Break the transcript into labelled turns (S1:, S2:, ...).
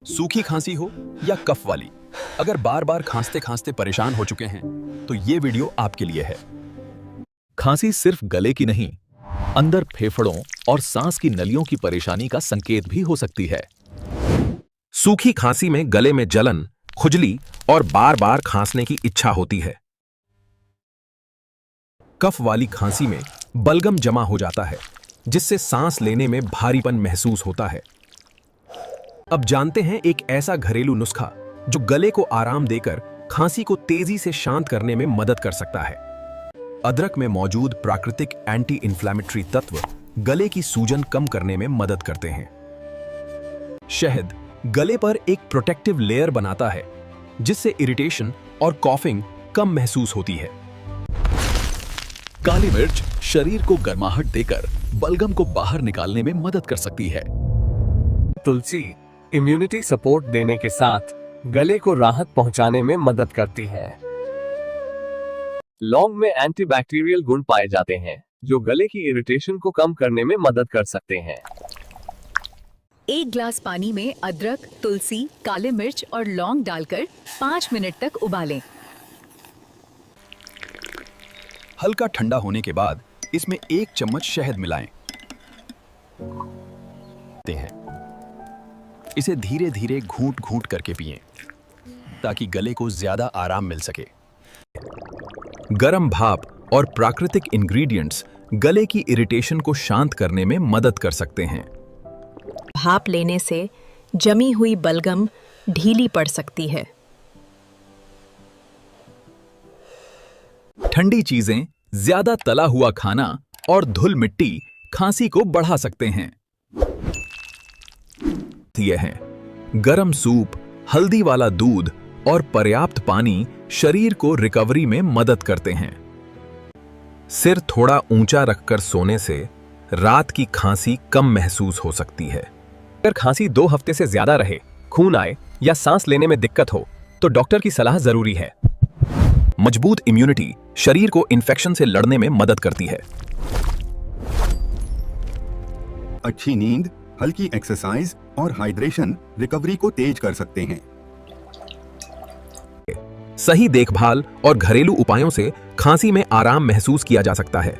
S1: सूखी खांसी हो या कफ वाली, अगर बार बार खांसते खांसते परेशान हो चुके हैं तो ये वीडियो आपके लिए है।
S2: खांसी सिर्फ गले की नहीं, अंदर फेफड़ों और सांस की नलियों की परेशानी का संकेत भी हो सकती है।
S3: सूखी खांसी में गले में जलन, खुजली और बार बार खांसने की इच्छा होती है। कफ वाली खांसी में बलगम जमा हो जाता है, जिससे सांस लेने में भारीपन महसूस होता है। अब जानते हैं एक ऐसा घरेलू नुस्खा जो गले को आराम देकर खांसी को तेजी से शांत करने में मदद कर सकता है। अदरक में मौजूद प्राकृतिक एंटी इन्फ्लेमेटरी तत्व गले की सूजन कम करने में मदद करते हैं। शहद गले पर एक प्रोटेक्टिव लेयर बनाता है, जिससे इरिटेशन और कॉफिंग कम महसूस होती है।
S2: काली मिर्च शरीर को गर्माहट देकर बलगम को बाहर निकालने में मदद कर सकती है।
S4: तुलसी इम्यूनिटी सपोर्ट देने के साथ गले को राहत पहुंचाने में मदद करती है। लौंग में एंटीबैक्टीरियल गुण पाए जाते हैं, जो गले की इरिटेशन को कम करने में मदद कर सकते हैं।
S5: एक ग्लास पानी में अदरक, तुलसी, काले मिर्च और लौंग डालकर 5 मिनट तक उबालें।
S1: हल्का ठंडा होने के बाद इसमें 1 चम्मच शहद मिलाएं। इसे धीरे धीरे घूंट घूंट करके पिएं, ताकि गले को ज्यादा आराम मिल सके।
S3: गरम भाप और प्राकृतिक इंग्रेडिएंट्स गले की इरिटेशन को शांत करने में मदद कर सकते हैं।
S6: भाप लेने से जमी हुई बलगम ढीली पड़ सकती है।
S2: ठंडी चीजें, ज्यादा तला हुआ खाना और धूल मिट्टी खांसी को बढ़ा सकते हैं।
S3: ये हैं गरम सूप, हल्दी वाला दूध और पर्याप्त पानी शरीर को रिकवरी में मदद करते हैं। सिर थोड़ा ऊंचा रखकर सोने से रात की खांसी कम महसूस हो सकती है।
S4: अगर खांसी 2 हफ्ते से ज्यादा रहे, खून आए या सांस लेने में दिक्कत हो, तो डॉक्टर की सलाह जरूरी है।
S3: मजबूत इम्यूनिटी शरीर को इन्फेक्शन से लड़ने में मदद करती है।
S7: अच्छी नींद, हल्की एक्सरसाइज और हाइड्रेशन रिकवरी को तेज कर सकते हैं।
S3: सही देखभाल और घरेलू उपायों से खांसी में आराम महसूस किया जा सकता है।